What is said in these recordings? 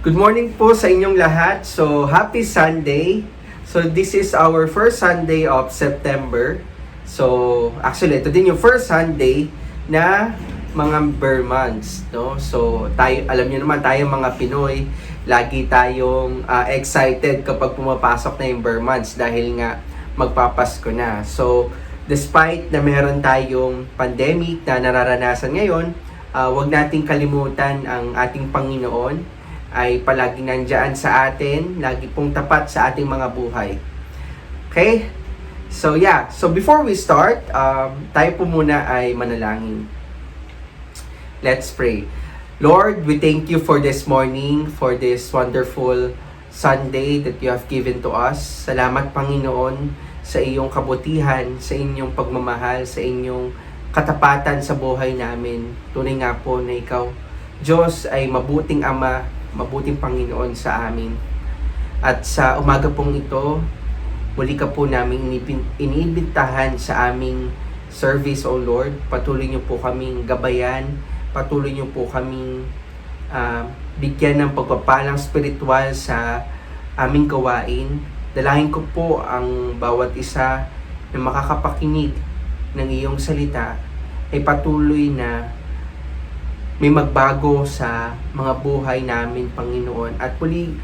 Good morning po sa inyong lahat. So, happy Sunday. So, this is our first Sunday of September. So, actually, ito din yung first Sunday na mga Burr months, no? So, tayo, alam niyo naman, tayo mga Pinoy, lagi tayong excited kapag pumapasok na yung Burr months dahil nga magpapasko na. So, despite na meron tayong pandemic na nararanasan ngayon, wag nating kalimutan ang ating Panginoon ay palaging nandiyan sa atin, lagi pong tapat sa ating mga buhay. Okay? So yeah, so before we start, tayo po muna ay manalangin. Let's pray. Lord, we thank you for this morning, for this wonderful Sunday that you have given to us. Salamat Panginoon sa iyong kabutihan, sa inyong pagmamahal, sa inyong katapatan sa buhay namin. Tunay nga po na ikaw, Diyos, ay mabuting Ama, mabuting Panginoon sa amin. At sa umaga pong ito, muli ka po namin iniimbitahan sa aming service, O Lord. Patuloy niyo po kaming gabayan, patuloy niyo po kaming bigyan ng pagpapalang spiritual sa aming gawain. Dalangin ko po ang bawat isa na makakapakinig ng iyong salita ay patuloy na may magbago sa mga buhay namin, Panginoon. At muli,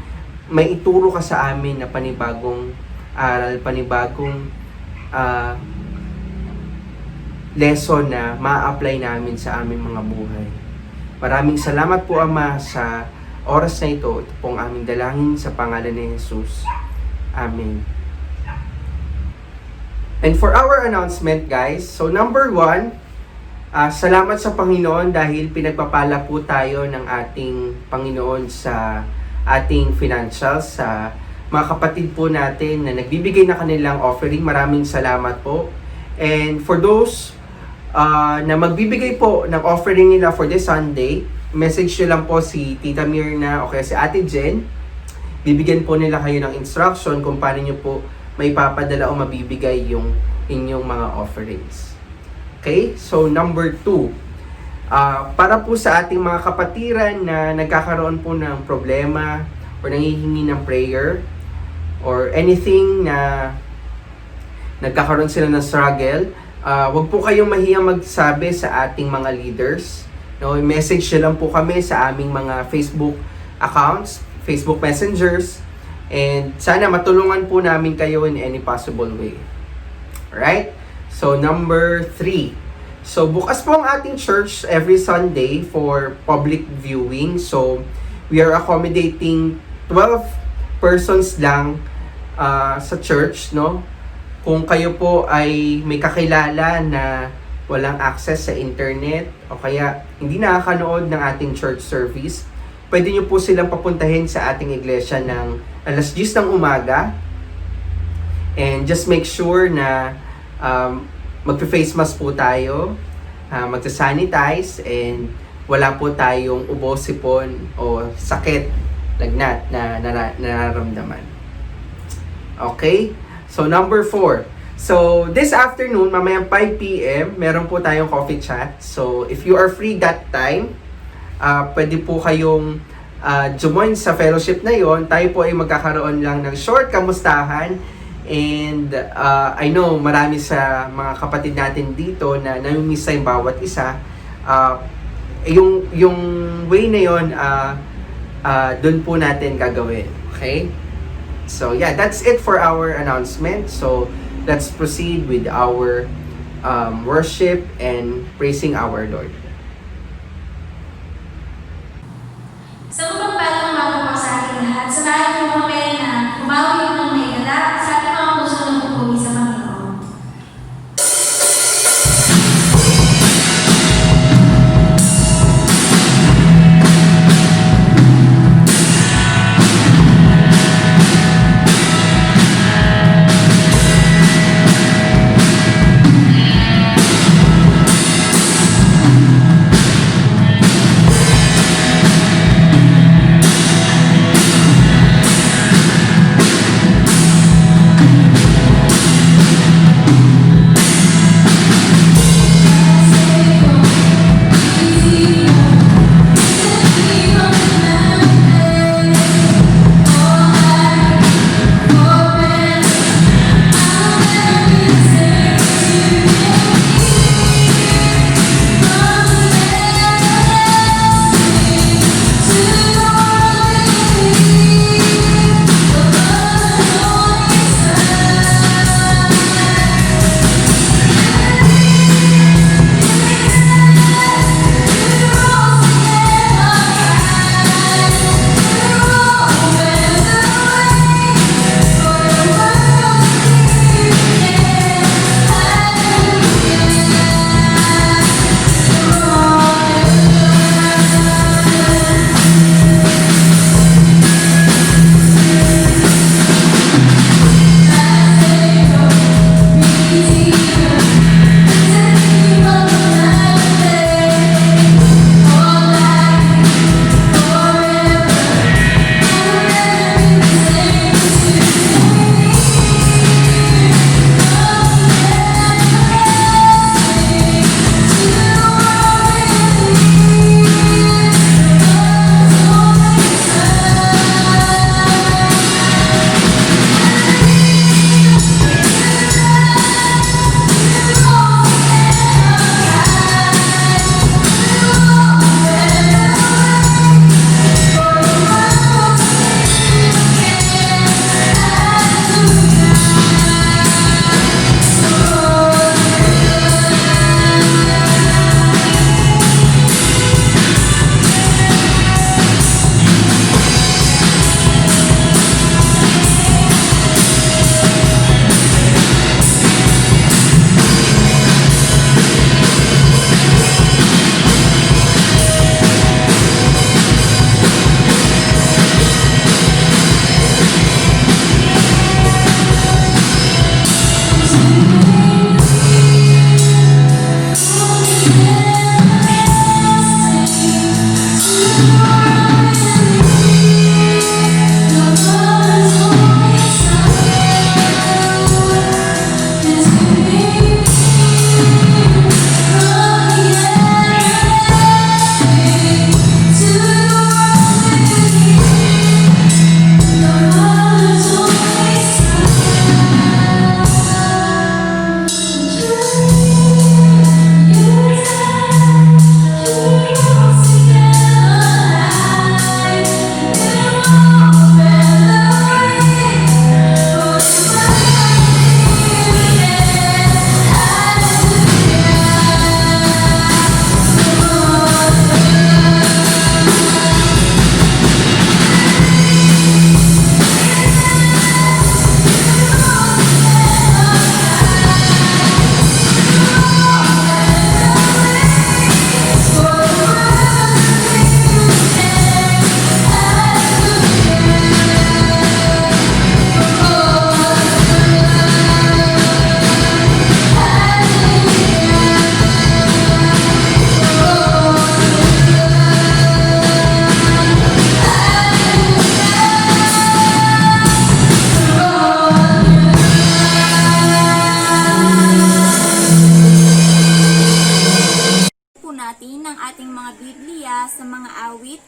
may ituro ka sa amin na panibagong aral, panibagong lesson na ma-apply namin sa aming mga buhay. Maraming salamat po, Ama, sa oras na ito. Ito pong aming dalangin sa pangalan ni Jesus. Amen. And for our announcement, guys, so number 1, salamat sa Panginoon dahil pinagpapala po tayo ng ating Panginoon sa ating financials, sa mga kapatid po natin na nagbibigay na kanilang offering. Maraming salamat po. And for those na magbibigay po ng offering nila for this Sunday, message nyo lang po si Tita Mirna o kaya si Ate Jen. Bibigyan po nila kayo ng instruction kung paano nyo po may papadala o mabibigay yung inyong mga offerings. Okay, so number 2, para po sa ating mga kapatiran na nagkakaroon po ng problema or nangihingi ng prayer or anything na nagkakaroon sila ng struggle, wag po kayong mahiyang magsabi sa ating mga leaders. No, message lang po kami sa aming mga Facebook accounts, Facebook messengers, and sana matulungan po namin kayo in any possible way. Alright? So, number 3. So, bukas po ang ating church every Sunday for public viewing. So, we are accommodating 12 persons lang sa church, no? Kung kayo po ay may kakilala na walang access sa internet o kaya hindi nakakanood ng ating church service, pwede nyo po silang papuntahin sa ating iglesia ng alas 10 ng umaga. And just make sure na magpe-face mask po tayo, magsa-sanitize, and wala po tayong ubo, sipon, o sakit, lagnat na nararamdaman. Okay? So, number 4. So, this afternoon, mamayang 5 p.m., meron po tayong coffee chat. So, if you are free that time, pwede po kayong join sa fellowship na yon. Tayo po ay magkakaroon lang ng short kamustahan. And I know marami sa mga kapatid natin dito na namimiss yung bawat isa. Yung way na yon, doon po natin gagawin. Okay? So yeah, that's it for our announcement. So let's proceed with our worship and praising our Lord. Sa mapagpalang umaga po sa ating lahat, samahan niyo po kami na umawi ng may gala sa ating mga puso ng pupuri sa Panginoon.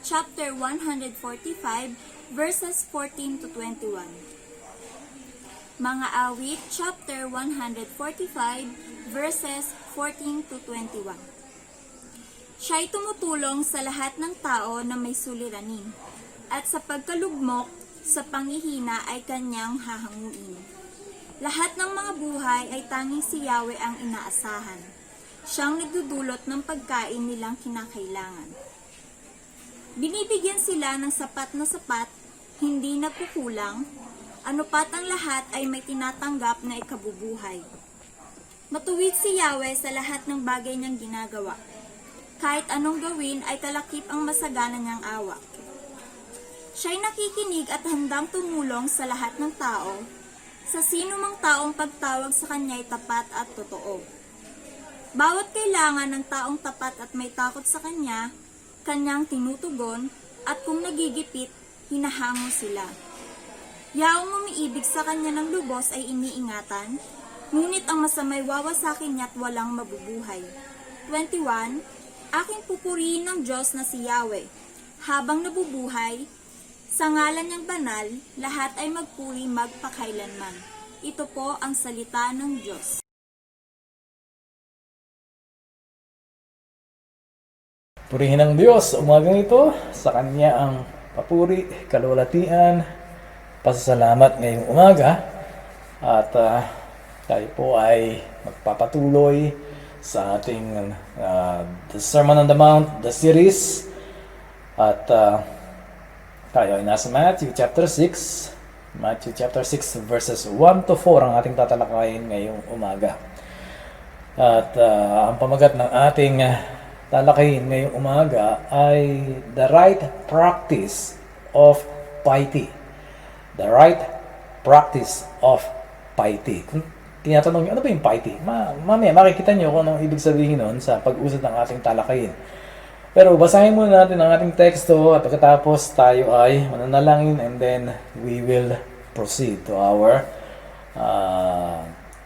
chapter 145, verses 14 to 21. Mga Awit, chapter 145, verses 14 to 21. Siya'y tumutulong sa lahat ng tao na may suliranin, at sa pagkalugmok, sa panghihina ay kanyang hahanguin. Lahat ng mga buhay ay tanging si Yahweh ang inaasahan. Siyang nagdudulot ng pagkain nilang kinakailangan. Binibigyan sila ng sapat na sapat, hindi nagkukulang, anupat ang lahat ay may tinatanggap na ikabubuhay. Matuwid si Yahweh sa lahat ng bagay niyang ginagawa. Kahit anong gawin ay kalakip ang masagana niyang awa. Siya'y nakikinig at handang tumulong sa lahat ng tao, sa sino mang taong pagtawag sa kanya'y tapat at totoo. Bawat kailangan ng taong tapat at may takot sa kanya, kanyang tinutugon, at kung nagigipit, hinahango sila. Yaong umiibig sa kanya ng lubos ay iniingatan, ngunit ang masamay wawasakin niya't walang mabubuhay. 21. Aking pupurihin ng Diyos na si Yahweh, habang nabubuhay, sa ngalan niyang banal, lahat ay magpuri magpakailanman. Ito po ang salita ng Diyos. Purihin ng Diyos umagang ito, sa Kanya ang papuri, kalulatian, pasasalamat ngayong umaga. At tayo po ay magpapatuloy sa ating The Sermon on the Mount, the series. At tayo ay nasa Matthew chapter 6. Matthew chapter 6 verses 1 to 4 ang ating tatalakayin ngayong umaga. At ang pamagat ng ating talakayin ngayong umaga ay the right practice of piety. The right practice of piety. Kung tinatanong nyo, ano ba yung piety? Mamaya makikita nyo kung anong ibig sabihin nun sa pag-usad ng ating talakayin. Pero basahin muna natin ang ating teksto at pagkatapos tayo ay mananalangin and then we will proceed to our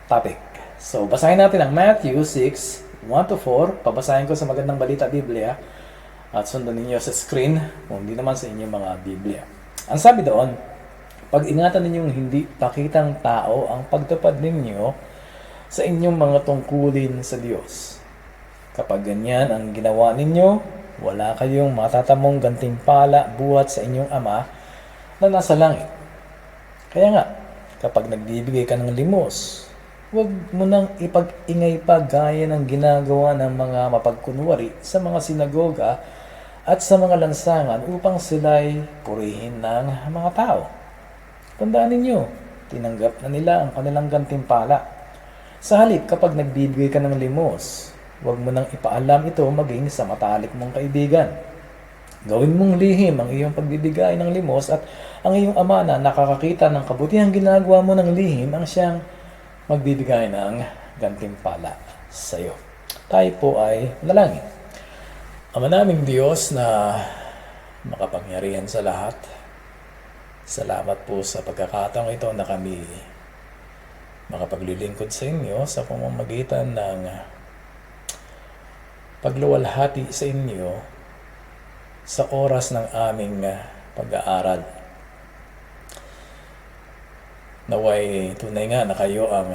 topic. So basahin natin ang Matthew 6, 1 to 4. Pabasahin ko sa Magandang Balita Biblia at sundan ninyo sa screen kung hindi naman sa inyong mga Biblia. Ang sabi doon, pag-ingatan ninyong hindi pakitang tao ang pagtupad ninyo sa inyong mga tungkulin sa Diyos. Kapag ganyan ang ginawa ninyo, wala kayong matatamong gantimpala buhat sa inyong Ama na nasa langit. Kaya nga, kapag nagbibigay ka ng limos, huwag mo nang ipag-ingay pa gaya ng ginagawa ng mga mapagkunwari sa mga sinagoga at sa mga lansangan upang sila'y purihin ng mga tao. Tandaan ninyo, tinanggap na nila ang kanilang gantimpala. Sa halip, kapag nagbibigay ka ng limos, huwag mo nang ipaalam ito maging sa matalik mong kaibigan. Gawin mong lihim ang iyong pagbibigay ng limos at ang iyong Ama na nakakakita ng kabutihang ginagawa mo ng lihim ang siyang magbibigay ng gantimpala sa iyo. Tayo po ay manalangin. Ama naming Diyos na makapangyarihan sa lahat, salamat po sa pagkakataong ito na kami makapaglilingkod sa inyo sa pamamagitan ng pagluwalhati sa inyo sa oras ng aming pag-aaral. Naway tunay nga na kayo ang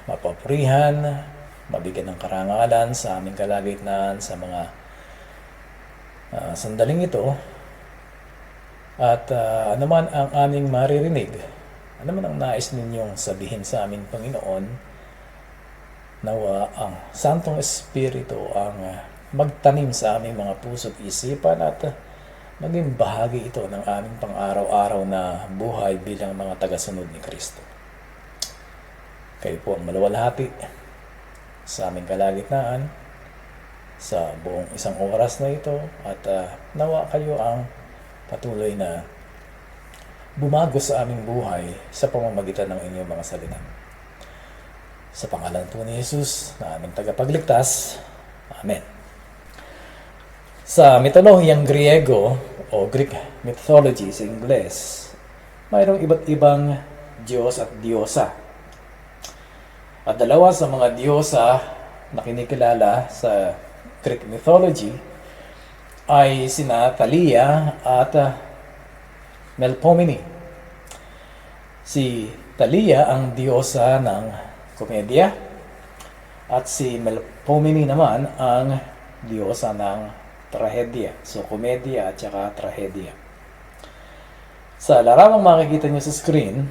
mapapurihan, mabigyan ng karangalan sa aming kalagitnaan sa mga sandaling ito. At ano man ang aming maririnig, ano man ang nais ninyong sabihin sa aming Panginoon, nawa ang Santong Espiritu ang magtanim sa aming mga puso't isipan at maging bahagi ito ng aming pang-araw-araw na buhay bilang mga tagasunod ni Kristo. Kayo po ang maluwalhati sa aming kalagitnaan sa buong isang oras na ito at nawa kayo ang patuloy na bumago sa aming buhay sa pamamagitan ng inyong mga salita. Sa pangalan po ni Jesus na aming tagapagligtas. Amen. Sa mitolohiyang Griego o Greek mythology sa Ingles, mayroong iba't ibang Diyos at Diyosa. At dalawa sa mga Diyosa na kinikilala sa Greek mythology ay sina Thalia at Melpomene. Si Thalia ang diyosa ng komedya at si Melpomene naman ang diyosa ng trahedya. So, komedya at saka trahedya. Sa larawang makikita nyo sa screen,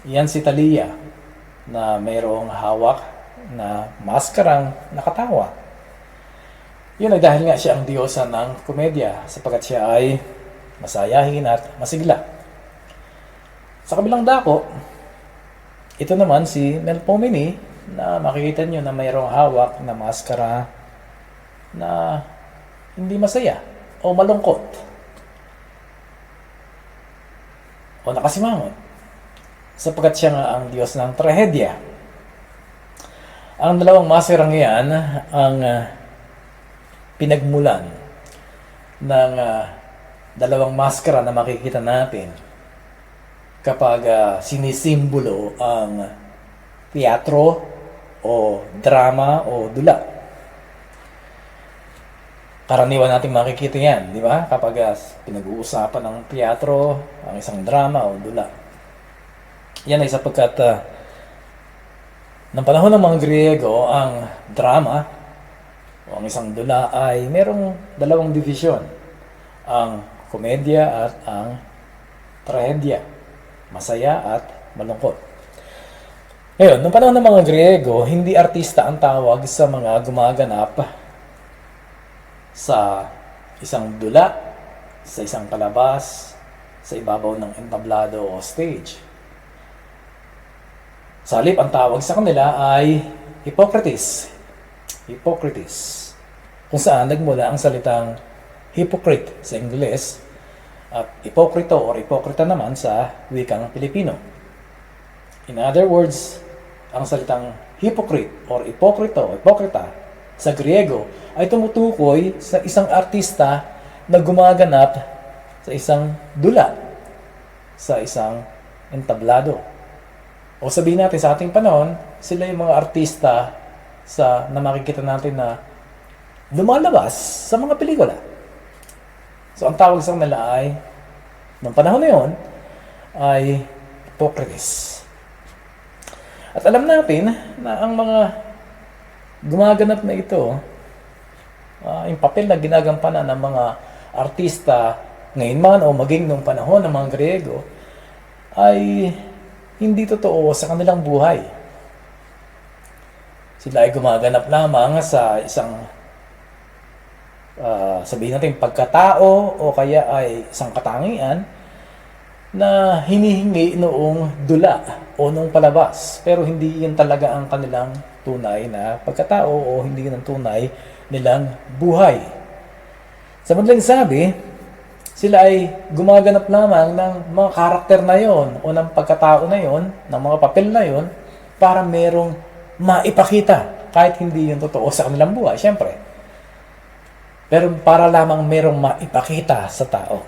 yan si Thalia na mayroong hawak na maskarang nakatawa. Yun ay dahil nga siya ang diyosa ng komedya sapagkat siya ay masayahin at masigla. Sa kabilang dako, ito naman si Melpomene na makikita nyo na mayroong hawak na maskara na hindi masaya o malungkot o nakasimangot sapagkat siya nga ang Diyos ng trahedya. Ang dalawang maskarang iyan ang pinagmulan ng dalawang maskara na makikita natin kapag sinisimbolo ang teatro o drama o dula. Karaniwan natin makikita yan, di ba? Kapag pinag-uusapan ng teatro, ang isang drama o dula. Yan ay sapagkat ng panahon ng mga Griego, ang drama o ang isang dula ay merong dalawang division. Ang komedya at ang trahedya. Masaya at malungkot. Ngayon, nung panahon ng mga Griego, hindi artista ang tawag sa mga gumaganap sa isang dula, sa isang palabas, sa ibabaw ng entablado o stage. Sa halip, ang tawag sa kanila ay Hippocrates. Hippocrates. Kung saan nagmula ang salitang hypocrite sa Ingles at ipokrito o ipokrita naman sa wikang Pilipino. In other words, ang salitang hypocrite or ipokrito o ipokrita sa Griego ay tumutukoy sa isang artista na gumaganap sa isang dula, sa isang entablado. O sabihin natin sa ating panahon, sila yung mga artista na makikita natin na lumalabas sa mga pelikula. So, ang tawag sa kanila ay, noong panahon na yun, ay Hippocrates. At alam natin na ang mga gumaganap na ito, yung papel na ginagampanan ng mga artista ngayon man o maging noong panahon ng mga Griego, ay hindi totoo sa kanilang buhay. Sila ay gumaganap lamang sa isang sabihin natin pagkatao o kaya ay isang katangian na hinihingi noong dula o noong palabas. Pero hindi yun talaga ang kanilang tunay na pagkatao o hindi yun ang tunay nilang buhay. Sa madaling sabi, sila ay gumaganap lamang ng mga karakter na yon o ng pagkatao na yon, ng mga papel na yon para merong maipakita kahit hindi yun totoo sa kanilang buhay, syempre. Pero para lamang merong maipakita sa tao.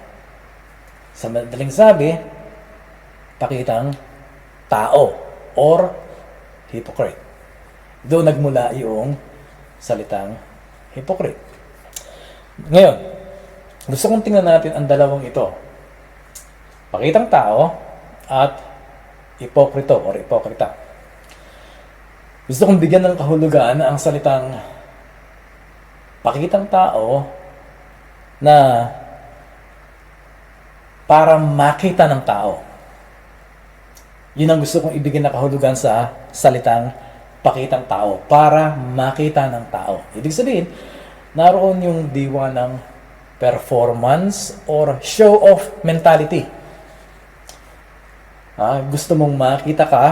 Sa madaling sabi, pakitang tao or hypocrite. Doon nagmula yung salitang hypocrite. Ngayon, gusto kong tingnan natin ang dalawang ito. Pakitang tao at hipokrito or hipokrita. Gusto kong bigyan ng kahulugan ang salitang pakitang tao na para makita ng tao. Yun ang gusto kong ibigyan na kahulugan sa salitang pakitang tao. Para makita ng tao. Ibig sabihin, naroon yung diwa ng performance or show-off mentality. Gusto mong makita ka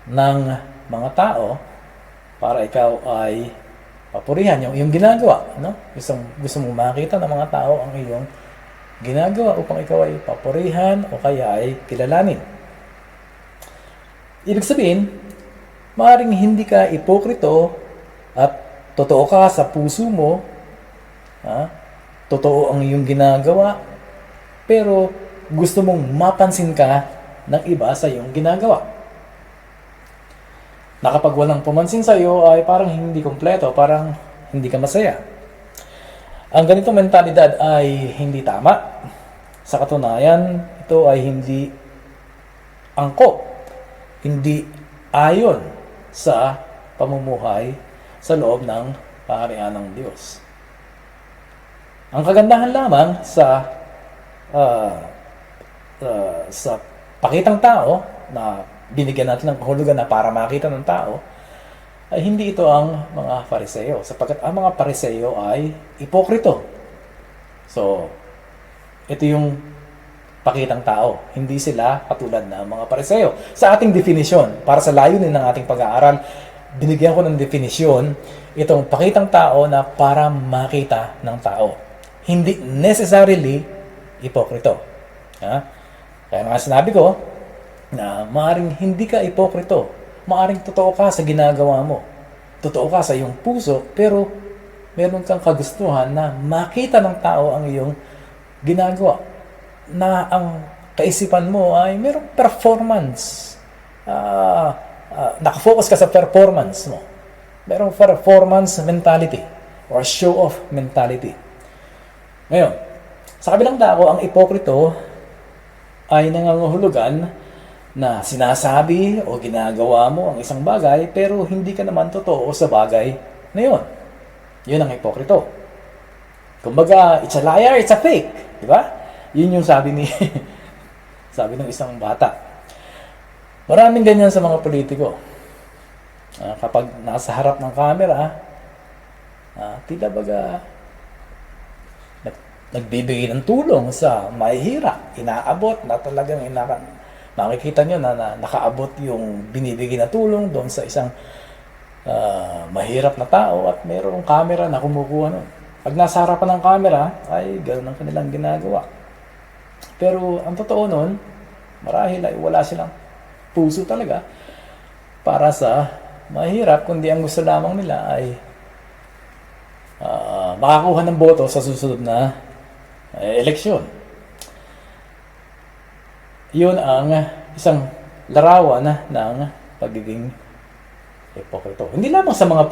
ng mga tao para ikaw ay papurihan yung iyong ginagawa. No? Gusto mong makita ng mga tao ang iyong ginagawa upang ikaw ay papurihan o kaya ay kilalanin. Ibig sabihin, maaaring hindi ka ipokrito at totoo ka sa puso mo, totoo ang iyong ginagawa, pero gusto mong mapansin ka ng iba sa iyong ginagawa. Na kapag walang pumansin sa iyo ay parang hindi kompleto, parang hindi ka masaya. Ang ganitong mentalidad ay hindi tama. Sa katunayan, ito ay hindi angkop, hindi ayon sa pamumuhay sa loob ng kaharian ng Diyos. Ang kagandahan lamang sa pakitang tao na binigyan natin ng kahulugan na para makita ng tao, ay hindi ito ang mga Fariseo, sapagkat ang mga Fariseo ay ipokrito. So, ito yung pakitang tao. Hindi sila katulad ng mga Fariseo. Sa ating definisyon, para sa layunin ng ating pag-aaral, binigyan ko ng definisyon itong pakitang tao na para makita ng tao. Hindi necessarily ipokrito. Kaya nga sinabi ko na maaaring hindi ka ipokrito. Maaaring totoo ka sa ginagawa mo. Totoo ka sa iyong puso, pero meron kang kagustuhan na makita ng tao ang iyong ginagawa. Na ang kaisipan mo ay merong performance. Nakafocus ka sa performance mo. Merong performance mentality or show-off mentality. Ngayon, sa kabilang dako, ang ipokrito ay nangangahulugan na sinasabi o ginagawa mo ang isang bagay pero hindi ka naman totoo sa bagay na yun. Yun ang ipokrito. Kumbaga, it's a liar, it's a fake. Di ba? Yun yung sabi ng isang bata. Maraming ganyan sa mga politiko. Kapag nasa harap ng camera, tila baga nagbibigay ng tulong sa mahihirap. Inaabot na talagang makikita nyo na nakaabot yung binibigay na tulong doon sa isang mahirap na tao at mayroong camera na kumukuha nun. Pag nasa harapan ng camera, ay ganoon ang kanilang ginagawa. Pero ang totoo nun, marahil ay wala silang puso talaga para sa mahirap, kundi ang gusto lamang nila ay makakuha ng boto sa susunod na eleksyon. Yun ang isang larawan ng pagiging hipokrito. Hindi lamang sa mga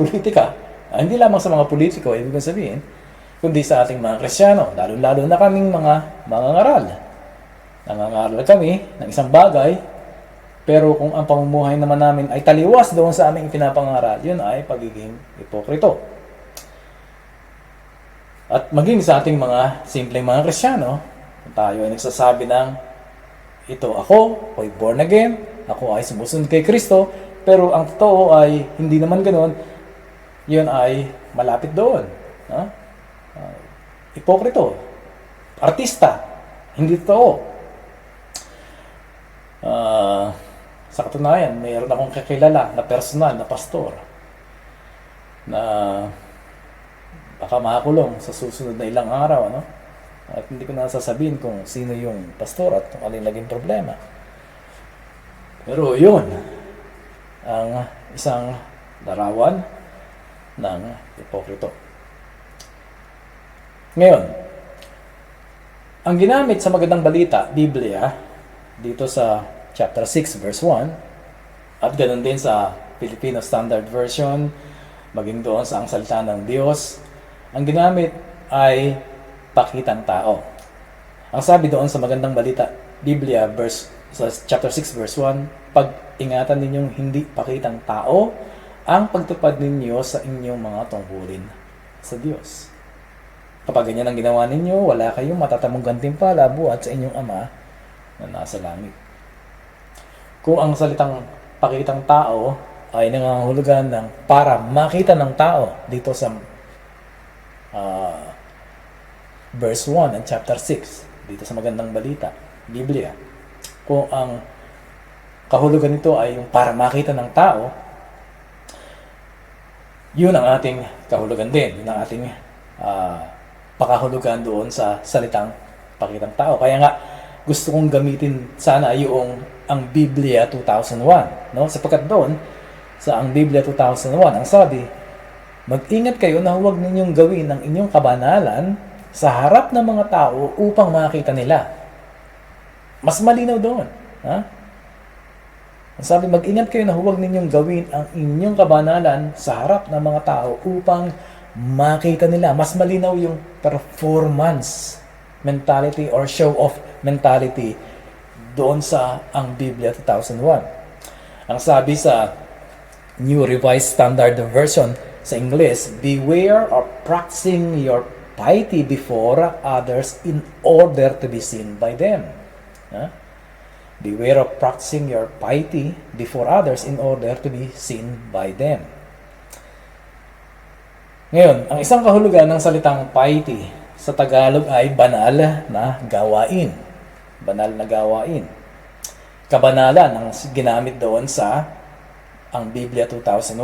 politiko, ibig sabihin, kundi sa ating mga Kristiyano, lalo-lalo na kaming mga mangangaral. Nangangaral kami ng isang bagay, pero kung ang pamumuhay naman namin ay taliwas doon sa aming ipinapangaral, yun ay pagiging hipokrito. At maging sa ating mga simpleng mga Kristiyano, tayo ay nagsasabi ng ito ako ay born again, ako ay sumusunod kay Kristo, pero ang totoo ay hindi naman ganoon, yun ay malapit doon. Hipokrito, artista, hindi totoo. Sa katunayan, mayroon akong kakilala na personal na pastor na baka makakulong sa susunod na ilang araw, At hindi ko na sasabihin kung sino yung pastor at kung alin naging problema. Pero yun ang isang larawan ng hipokrito. Ngayon, ang ginamit sa magandang balita, Biblia, dito sa chapter 6 verse 1, at ganoon din sa Filipino Standard Version, maging doon sa ang salita ng Diyos, ang ginamit ay pakitang tao. Ang sabi doon sa magandang balita, Biblia, sa chapter 6 verse 1, pag-ingatan ninyong hindi pakitang tao ang pagtupad ninyo sa inyong mga tungkulin sa Diyos. Kapag ganyan ang ginawa ninyo, wala kayong matatamong gantimpala buhat sa inyong Ama na nasa langit. Kung ang salitang pakitang tao ay nangangahulugan ng para makita ng tao dito sa verse 1 and chapter 6 dito sa magandang balita, Biblia. Kung ang kahulugan nito ay yung para makita ng tao, yun ang ating kahulugan din. Yun ang ating pakahulugan doon sa salitang pakitang tao. Kaya nga, gusto kong gamitin sana yung ang Biblia 2001. Sapagkat doon, sa ang Biblia 2001, ang sabi, mag-ingat kayo na huwag ninyong gawin ang inyong kabanalan sa harap ng mga tao upang makita nila. Mas malinaw doon. Sabi, mag-ingat kayo na huwag ninyong gawin ang inyong kabanalan sa harap ng mga tao upang makita nila, mas malinaw yung performance mentality or show-off mentality doon sa ang Biblia 2001. Ang sabi sa New Revised Standard Version sa English, beware of practicing your piety before others in order to be seen by them. Beware of practicing your piety before others in order to be seen by them. Ngayon, ang isang kahulugan ng salitang piety sa Tagalog ay banal na gawain. Banal na gawain. Kabanalan ang ginamit doon sa ang Biblia 2001.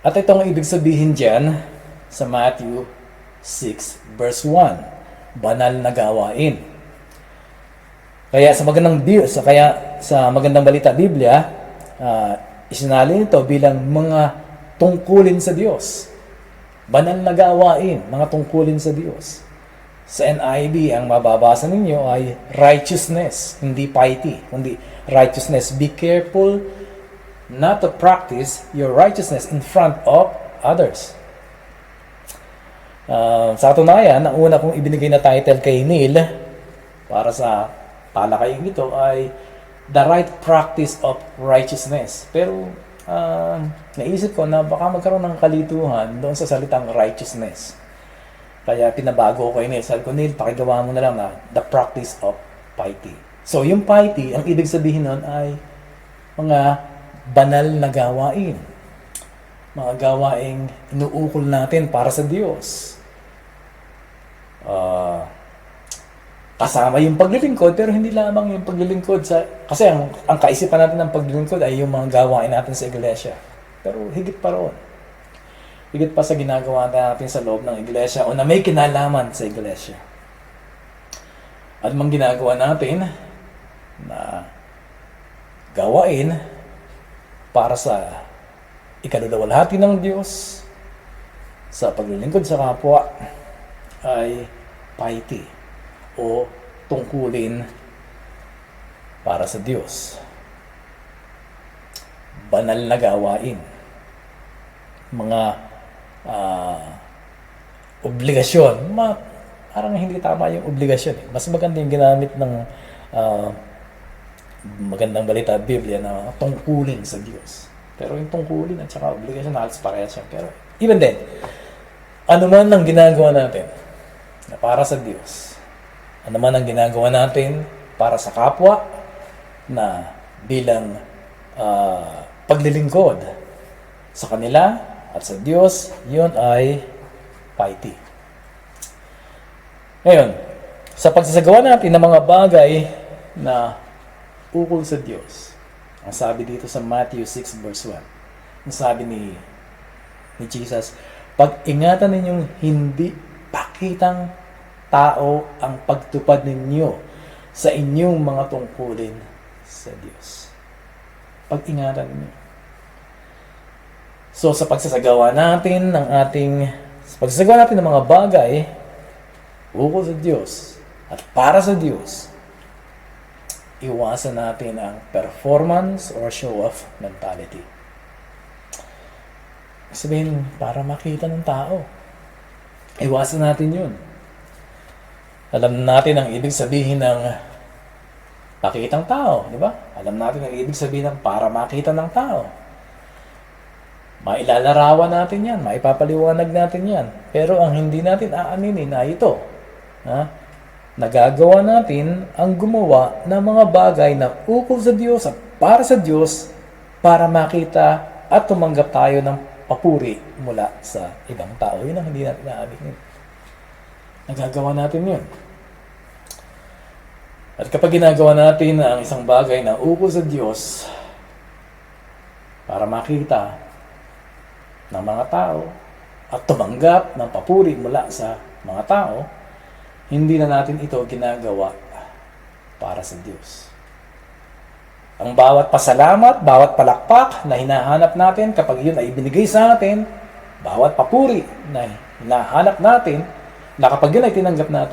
At itong ibig sabihin dyan sa Matthew 6 verse 1. Banal na gawain. Kaya sa magandang balita Biblia, isinalin ito bilang mga tungkulin sa Diyos. Banal na gawain, mga tungkulin sa Diyos. Sa NIV, ang mababasa ninyo ay righteousness, hindi piety, kundi righteousness. Be careful not to practice your righteousness in front of others. Sa katunayan, ang una kong ibinigay na title kay Neil para sa talakayang ito ay The Right Practice of Righteousness. Pero naisip ko na baka magkaroon ng kalituhan doon sa salitang righteousness. Kaya pinabago ko kay Neil. Sabi ko, Neil, pakigawa mo na lang na The Practice of Piety. So yung piety, ang ibig sabihin nun ay mga banal na gawain. Mga gawaing inuukol natin para sa Diyos. Kasama yung paglilingkod, pero hindi lamang yung paglilingkod kasi ang kaisipan natin ng paglilingkod ay yung mga gawain natin sa iglesia. Pero higit pa roon. Higit pa sa ginagawa natin sa loob ng iglesia o na may kinalaman sa iglesia. At mga ginagawa natin na gawain para sa ikalulawalhati ng Diyos sa paglilingkod sa kapwa ay piety o tungkulin para sa Diyos. Banal na gawain. Mga obligasyon. Parang hindi tama yung obligasyon. Mas maganda yung ginamit ng magandang balita Biblia na tungkulin sa Diyos. Pero yung tungkulin at saka obligasyon halos parehas siya. Pero even then, ano man ang ginagawa natin na para sa Diyos, ano man ang ginagawa natin para sa kapwa na bilang paglilingkod sa kanila at sa Diyos, yun ay piety. Ngayon, sa pagsasagawa natin ng mga bagay na ukol sa Diyos, ang sabi dito sa Matthew 6 verse 1, ang sabi ni Jesus, pag-ingatan ninyong hindi pakitang tao ang pagtupad ninyo sa inyong mga tungkulin sa Diyos. Pag-ingatan ninyo. So, sa pagsasagawa natin ng mga bagay ukol sa Diyos at para sa Diyos, iwasan natin ang performance or show-off mentality. Sabihin, para makita ng tao. Iwasan natin yun. Alam natin ang ibig sabihin ng pakitang tao, di ba? Alam natin ang ibig sabihin ng para makita ng tao. Mailalarawan natin yan, maipapaliwanag natin yan. Pero ang hindi natin aaminin na ito, nagagawa natin ang gumawa ng mga bagay na ukol sa Diyos at para sa Diyos para makita at tumanggap tayo ng papuri mula sa ibang tao. Yun ang hindi natin aaminin. Nagagawa natin yun. At kapag ginagawa natin ang isang bagay na ukol sa Diyos para makita ng mga tao at tumanggap ng papuri mula sa mga tao, hindi na natin ito ginagawa para sa Diyos. Ang bawat pasalamat, bawat palakpak na hinahanap natin kapag yun ay ibinigay sa atin, bawat papuri na hinahanap natin, na kapag yun ay tinanggap na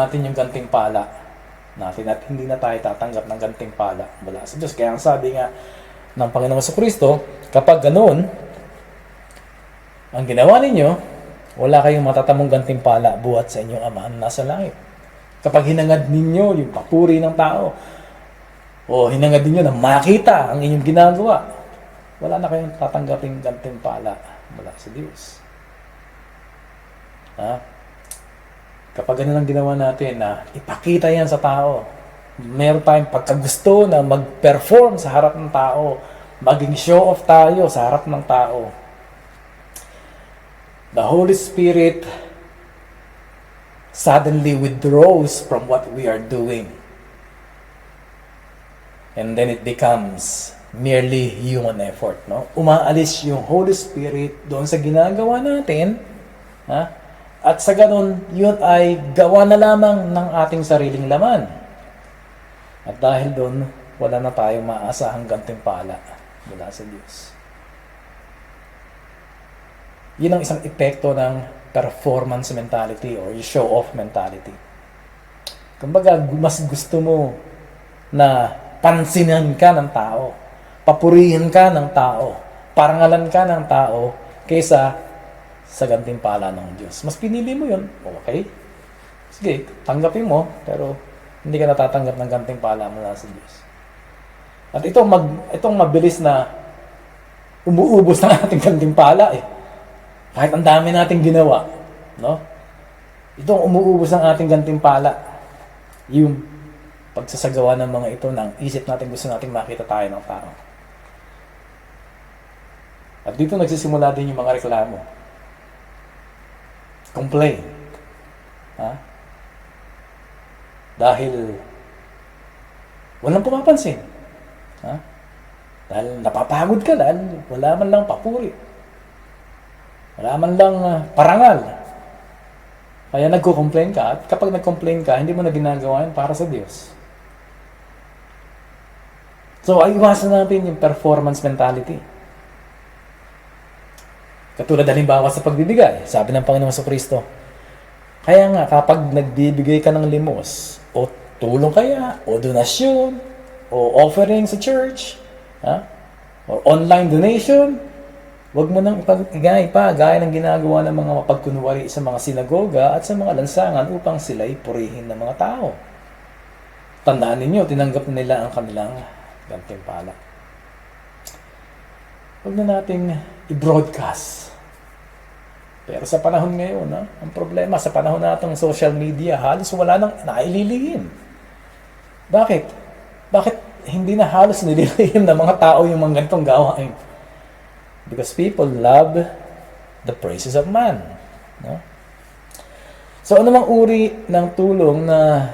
natin yung gantimpala natin at hindi na tayo tatanggap ng gantimpala mula sa Diyos. Kaya ang sabi nga ng Panginoon Kristo, kapag ganoon, Ang ginawa ninyo, wala kayong matatamong gantimpala buhat sa inyong Ama na nasa langit. Kapag hinangad ninyo yung papuri ng tao, o hinangad ninyo na makita ang inyong ginagawa, wala na kayong tatanggaping gantimpala mula sa Diyos. Ha? Kapag ganun ang ginawa natin na ipakita yan sa tao, meron tayong pagkagusto na mag-perform sa harap ng tao, maging show off tayo sa harap ng tao, the Holy Spirit suddenly withdraws from what we are doing. And then it becomes merely human effort. No? Umaalis yung Holy Spirit doon sa ginagawa natin. Ha? At sa ganun, yun ay gawa na lamang ng ating sariling laman. At dahil doon, wala na tayong maaasahang gantimpala mula sa Diyos. Yun ang isang epekto ng performance mentality or show-off mentality. Kumbaga, mas gusto mo na pansinan ka ng tao, papurihin ka ng tao, parangalan ka ng tao, kaysa sa gantimpala ng Diyos. Mas pinili mo yun, okay? Sige, tanggapin mo, pero hindi ka natatanggap ng gantimpala mula sa Diyos. At itong mabilis na umuubos ng ating gantimpala kahit ang dami nating ginawa, no? Itong umuubos ng ating gantimpala, yung pagsasagawa ng mga ito ng isip natin, gusto nating makita tayo ng tao. At dito nagsisimula din yung mga reklamo. Complain. Ha? Dahil walang pumapansin. Ha? Dahil napapagod ka, dahil wala man lang papuri. Wala man lang parangal. Kaya nagko-complain ka, at kapag nag-complain ka, hindi mo na ginagawa yun para sa Diyos. So, ay iwasan natin yung performance mentality. Katulad halimbawa sa pagbibigay, sabi ng Panginoon Kristo, kaya nga kapag nagbibigay ka ng limos, o tulong kaya, o donasyon, o offering sa church, o online donation, huwag mo nang ipagigay pa gaya ng ginagawa ng mga mapagkunwari sa mga sinagoga at sa mga lansangan upang sila'y purihin ng mga tao. Tandaan ninyo, tinanggap nila ang kanilang gantimpala. Huwag na nating i-broadcast. Pero sa panahon ngayon, ang problema sa panahon natong social media, halos wala nang naililihim. Bakit? Bakit hindi na halos nililihim ng mga tao yung mga ganitong gawain? Because people love the praises of man. No? So, ano mang uri ng tulong na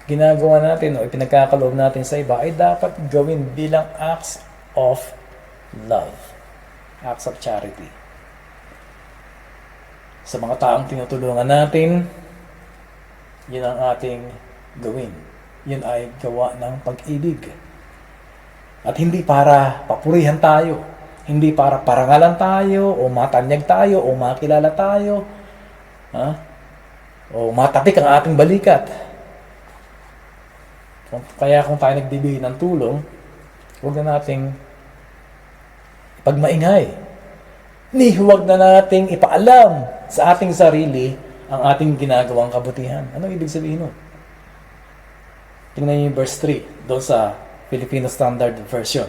ginagawa natin o ipinagkakaloob natin sa iba ay dapat gawin bilang acts of love. Acts of charity. Sa mga taong tinutulungan natin, yun ang ating gawin. Yun ay gawa ng pag-ibig. At hindi para papurihan tayo, hindi para parangalan tayo, o matanyag tayo, o makilala tayo, o matapik ang ating balikat. Kaya kung tayo nagbibigay ng tulong, huwag na nating pagmaingay. Huwag na nating ipaalam sa ating sarili ang ating ginagawang kabutihan. Anong ibig sabihin nun? Tingnan niyo yung verse 3 doon sa Filipino Standard Version.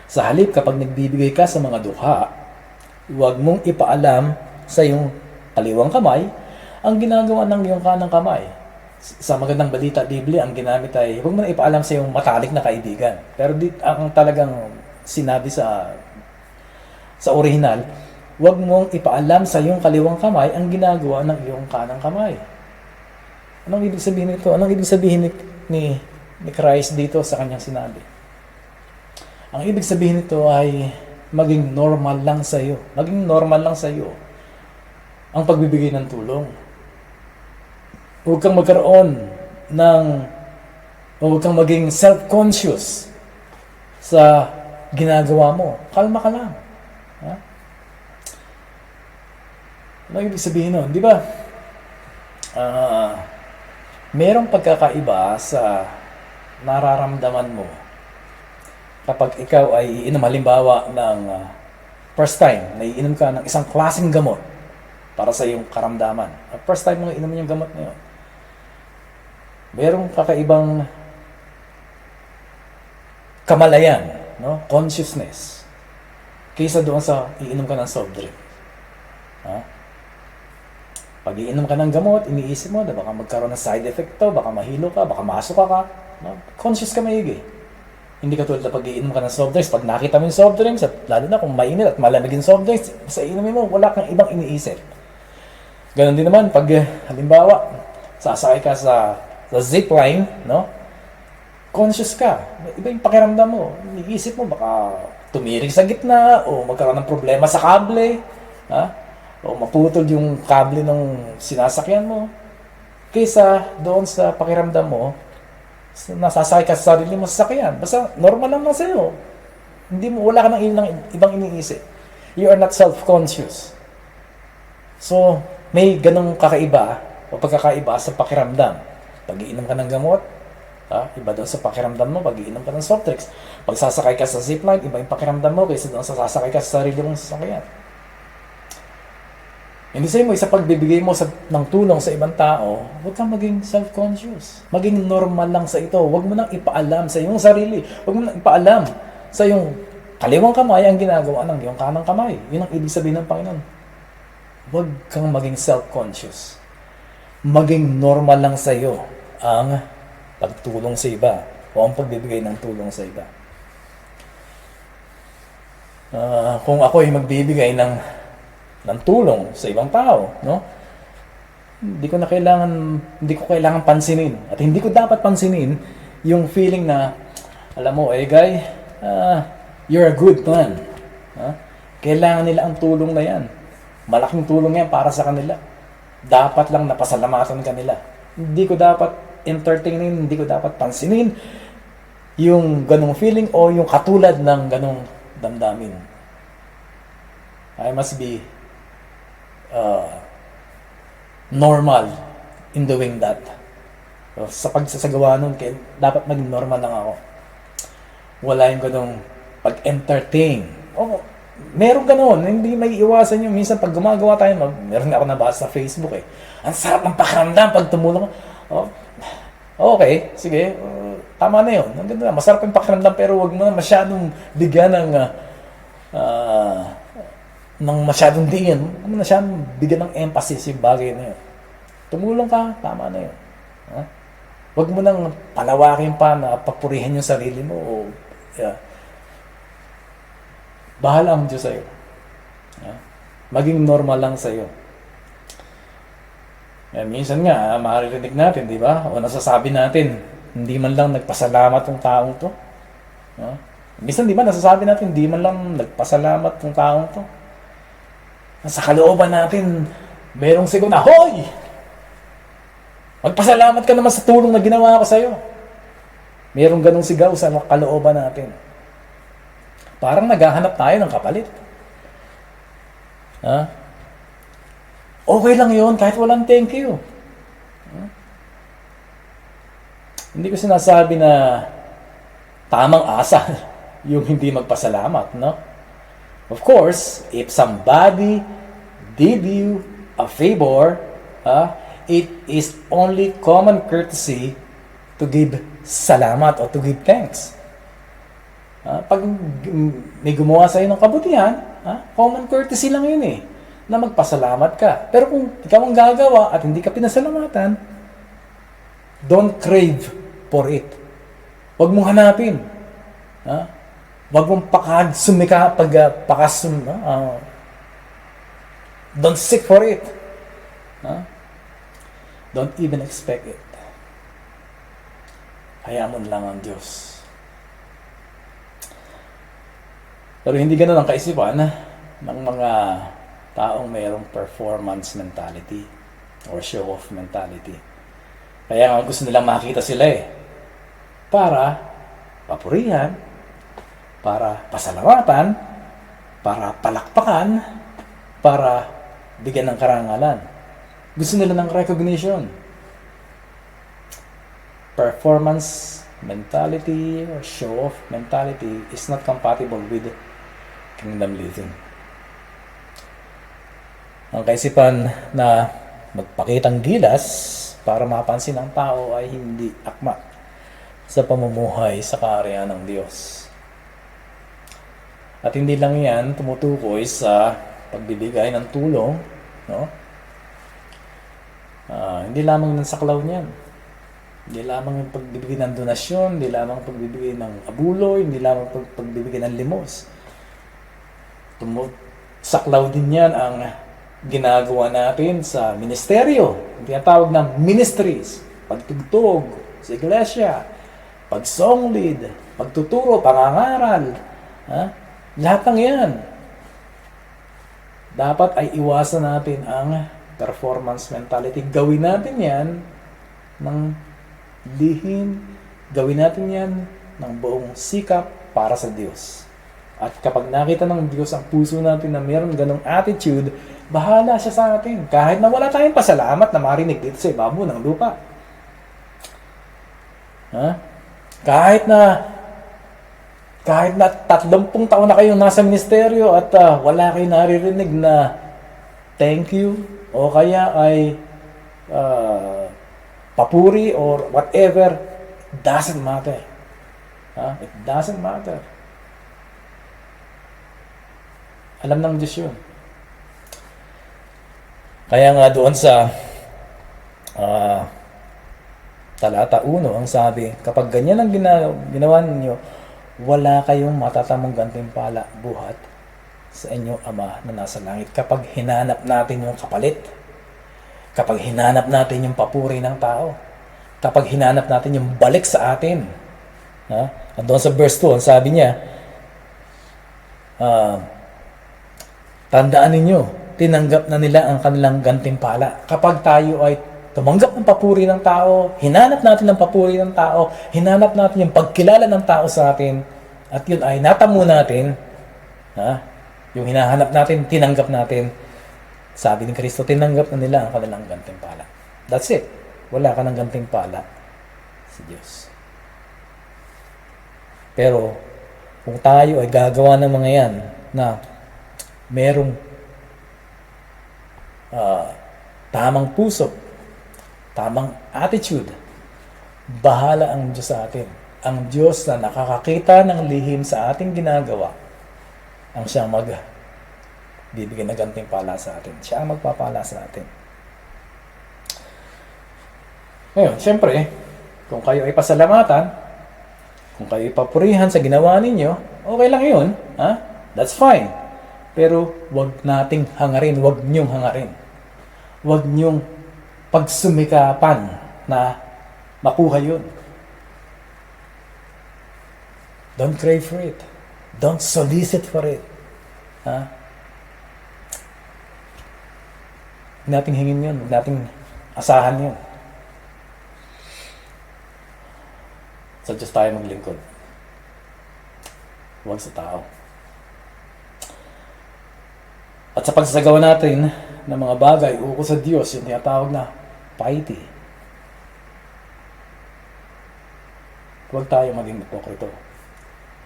Sa halip, kapag nagbibigay ka sa mga dukha, huwag mong ipaalam sa iyong kaliwang kamay ang ginagawa ng iyong kanang kamay. Sa magandang balita Biblia, ang ginamit ay huwag mo na ipaalam sa iyong matalik na kaibigan. Pero ang talagang sinabi sa orihinal, huwag mong ipaalam sa iyong kaliwang kamay ang ginagawa ng iyong kanang kamay. Anong ibig sabihin nito? Anong ibig sabihin ni Christ dito sa kanyang sinabi? Ang ibig sabihin nito ay maging normal lang sa iyo. Maging normal lang sa iyo ang pagbibigay ng tulong. Huwag kang magkaroon huwag kang maging self-conscious sa ginagawa mo. Kalma ka lang. Ha? Ano ibig sabihin nun? Di ba? Merong pagkakaiba sa nararamdaman mo kapag ikaw ay inom halimbawa ng First time, naiinom ka ng isang klaseng gamot para sa iyong karamdaman. First time mo inom yung gamot na yun. Merong kakaibang kamalayan, no? Consciousness, kaysa doon sa iinom ka ng soft drink. Ha? Pag iinom ka ng gamot, iniisip mo na baka magkaroon ng side effect to, baka mahilo ka, baka masuka ka. No? Conscious ka maigi. Hindi ka tulad na pag iinom ka ng soft drinks, pag nakita mo yung soft drinks, at lalo na kung mainit at malamig yung soft drinks, sa inumin mo, wala kang ibang iniisip. Ganon din naman, pag halimbawa, sasakay ka sa zipline, no? Conscious ka. Iba yung pakiramdam mo. Iniisip mo, baka tumirik sa gitna, o magkaroon ng problema sa kable, ha? O maputol yung kable ng sinasakyan mo. Kaysa doon sa pakiramdam mo, nasasakay ka sa sarili mo sa sakyan. Basta normal lang na sa'yo. Hindi mo, wala ka ng ibang iniisip. You are not self-conscious. So, may ganong kakaiba o pagkakaiba sa pakiramdam. Pag iinom ka ng gamot, iba doon sa pakiramdam mo. Pag iinom ka ng soft drinks, pag sasakay ka sa zipline, iba yung pakiramdam mo kaysa doon sa sasakay ka sa sarili mong sasakyan. Hindi sa'yo mo, sa pagbibigay mo ng tulong sa ibang tao, huwag kang maging self-conscious. Maging normal lang sa ito. Huwag mo nang ipaalam sa iyong sarili. Huwag mo nang ipaalam sa iyong kaliwang kamay ang ginagawa ng iyong kanang kamay. Yun ang ibig sabihin ng Panginoon. Huwag kang maging self-conscious. Maging normal lang sa iyo ang pagtulong sa iba o ang pagbibigay ng tulong sa iba. Kung ako ay magbibigay ng tulong sa ibang tao, no? Hindi ko kailangan pansinin at hindi ko dapat pansinin yung feeling na alam mo, guy, you're a good man. Kailangan nila ang tulong na yan. Malaking tulong yan para sa kanila. Dapat lang napasalamatan kanila. Hindi ko dapat entertainin, hindi ko dapat pansinin yung ganong feeling o yung katulad ng ganong damdamin. I must be normal in doing that. So, sa pagsasagawa nun, dapat maging normal lang ako. Wala yung ganong pag-entertain. Meron gano'n, hindi may iwasan yung minsan pag gumagawa tayo, meron ako nabasa sa Facebook ang sarap ng pakiramdam pag tumulong. Okay, sige, tama na yun. Ang ganda, masarap yung pakiramdam pero wag mo na masyadong bigyan ng masyadong diin. Huwag mo na masyadong bigyan ng emphasis yung bagay na yun. Tumulong ka, tama na yun. Wag mo nang palawakin pa na papurihin yung sarili mo o bahala ang Diyos sa'yo. Maging normal lang sa'yo. Minsan nga, maririnig natin, di ba? O nasasabi natin, hindi man lang nagpasalamat yung taong to. Minsan, di ba, nasasabi natin, hindi man lang nagpasalamat yung taong to. Sa kalooban natin, merong sigaw na, hoy! Magpasalamat ka naman sa tulong na ginawa ko sa'yo. Merong ganong sigaw sa kalooban natin. Parang naghahanap tayo ng kapalit. Okay lang yun, kahit walang thank you. Hindi ko sinasabi na tamang asal yung hindi magpasalamat, no? Of course, if somebody did you a favor, it is only common courtesy to give salamat or to give thanks. Pag may gumawa sa'yo ng kabutihan, common courtesy lang yun na magpasalamat ka. Pero kung ikaw ang gagawa at hindi ka pinasalamatan, don't crave for it. Huwag mong hanapin. Huwag mong don't seek for it. Don't even expect it. Hayaan mo lang ang Diyos. Pero hindi ganun ang kaisipan ng mga taong mayroong performance mentality or show-off mentality. Kaya nga gusto nilang makita sila para papurihan, para pasalamatan, para palakpakan, para bigyan ng karangalan. Gusto nila ng recognition. Performance mentality or show-off mentality is not compatible with kingdom living. Ang kaisipan na magpakitang gilas para mapansin ng tao ay hindi akma sa pamumuhay sa kaharian ng Diyos. At hindi lang yan tumutukoy sa pagbibigay ng tulong, no? Hindi lamang ng saklaw niyan. Hindi lamang yung pagbibigay ng donasyon, hindi lamang pagbibigay ng abuloy, hindi lamang pagbibigay ng limos. Saklaw din yan ang ginagawa natin sa ministeryo. Yung tinatawag na ministries, pagtugtog sa iglesia, pag-song lead, pagtuturo, pangangaral. Lahat ng yan. Dapat ay iwasan natin ang performance mentality. Gawin natin yan ng lihim. Gawin natin yan ng buong sikap para sa Diyos. At kapag nakita ng Diyos ang puso natin na mayroon ganong attitude, bahala siya sa atin. Kahit na wala tayong pasalamat na marinig dito sa ibabaw ng lupa. Kahit na 30 taon na kayong nasa ministeryo at wala kayong naririnig na thank you o kaya ay papuri or whatever, it doesn't matter. It doesn't matter. Alam ng Diyos yun. Kaya nga doon sa talata 1, ang sabi, kapag ganyan ang ginawa ninyo, wala kayong matatamong gantimpala buhat sa inyong Ama na nasa langit. Kapag hinanap natin yung kapalit, kapag hinanap natin yung papuri ng tao, kapag hinanap natin yung balik sa atin. At doon sa verse 2, ang sabi niya, tandaan ninyo, tinanggap na nila ang kanilang gantimpala. Kapag tayo ay tumanggap ng papuri ng tao, hinanap natin ng papuri ng tao, hinanap natin yung pagkilala ng tao sa atin, at yun ay natamo natin, yung hinahanap natin, tinanggap natin, sabi ni Kristo, tinanggap na nila ang kanilang gantimpala. That's it. Wala ka ng gantimpala sa Diyos. Pero, kung tayo ay gagawa ng mga yan, na merong tamang puso, tamang attitude, bahala ang Diyos sa atin. Ang Diyos na nakakakita ng lihim sa ating ginagawa, ang siyang bibigyan ng gantimpala sa atin. Siya ang magpapala sa atin. Ngayon, siyempre, kung kayo ay pasalamatan, kung kayo ay papurihan sa ginawa ninyo, okay lang yun. That's fine. Pero wag nating hangarin, wag niyong hangarin. Wag niyong pagsumikapan na makuha yun. Don't crave for it. Don't solicit for it. Huwag nating hingin yun. Huwag nating asahan yun. Sa Diyos tayo maglingkod. Huwag sa tao. At sa pagsasagawa natin ng mga bagay ukol sa Diyos, yung tinatawag na piety, huwag tayo maging hipokrito.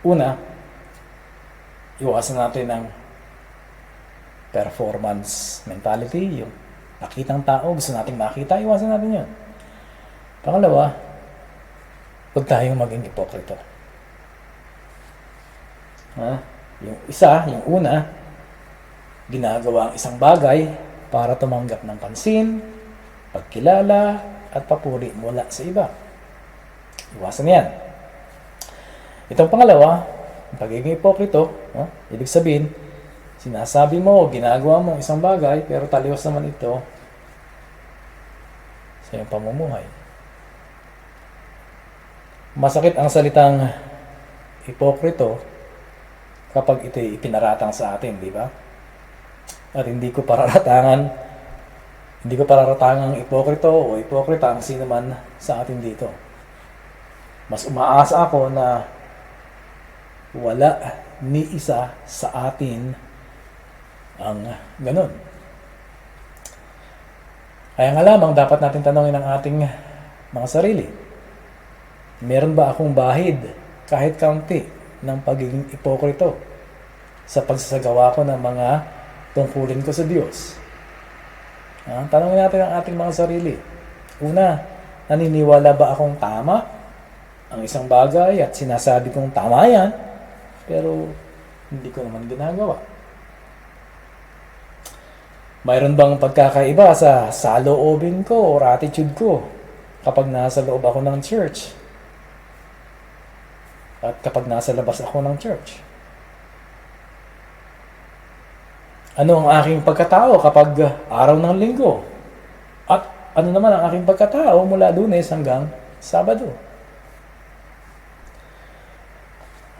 Una, iwasan natin ang performance mentality, yung nakitang tao, gusto nating makita, iwasan natin yun. Pangalawa, huwag tayong maging hipokrito. Yung isa, yung una, ginagawa ang isang bagay para tumanggap ng pansin, pagkilala, at papuri mula sa iba. Iwasan yan. Itong pangalawa, ang pagiging hipokrito, ibig sabihin, sinasabi mo, ginagawa mo isang bagay, pero taliwas naman ito sa iyong pamumuhay. Masakit ang salitang hipokrito kapag ito'y ipinaratang sa atin, di ba? At hindi ko pararatangan hipokrito o hipokrita ang sino man sa atin dito. Mas umaasa ako na wala ni isa sa atin ang ganun. Kaya nga lamang dapat natin tanongin ang ating mga sarili. Meron ba akong bahid kahit kaunti ng pagiging hipokrito sa pagsasagawa ko ng mga tungkulin ko sa Diyos? Tanungin natin ang ating mga sarili. Una, naniniwala ba akong tama ang isang bagay at sinasabi kong tama yan, pero hindi ko naman ginagawa? Mayroon bang pagkakaiba sa saloobin ko o attitude ko kapag nasa loob ako ng church at kapag nasa labas ako ng church? Ano ang aking pagkatao kapag araw ng linggo? At ano naman ang aking pagkatao mula Lunes hanggang Sabado?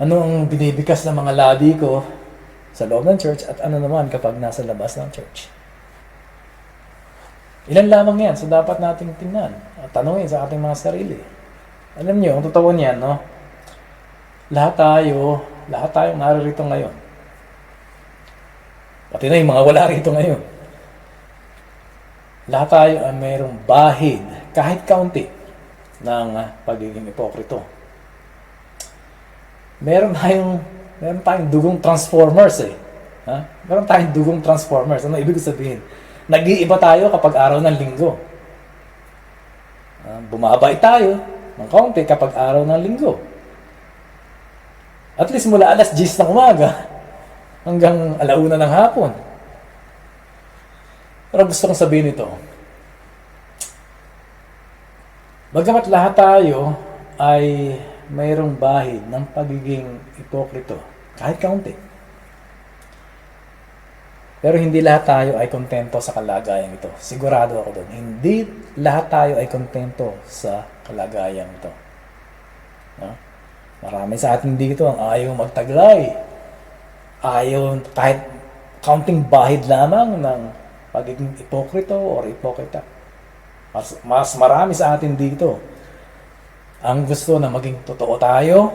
Ano ang binibikas ng mga labi ko sa loob ng church at ano naman kapag nasa labas ng church? Ilan lamang yan, so dapat nating tingnan at tanungin sa ating mga sarili. Alam niyo, ang totoo niyan, no? Lahat tayong naririto ngayon. Pati na yung mga wala rito ngayon. Lahat tayo ay mayroong bahid, kahit kaunti, ng pagiging ipokrito. Meron tayong dugong transformers eh. Meron tayong dugong transformers. Ano ibig sabihin? Nag-iiba tayo kapag araw ng linggo. Bumabay tayo ng kaunti kapag araw ng linggo. At least mula alas 10 ng umaga hanggang 1:00 ng hapon. Pero gusto kong sabihin ito. Bagamat lahat tayo ay mayroong bahid ng pagiging ipokrito, kahit kaunti. Pero hindi lahat tayo ay kontento sa kalagayan ito. Sigurado ako doon. Hindi lahat tayo ay kontento sa kalagayan ito. Marami sa atin dito ang ayaw magtaglay. Ayaw kahit kaunting bahid lamang ng pagiging ipokrito o ipokrita. Mas marami sa atin dito ang gusto na maging totoo tayo,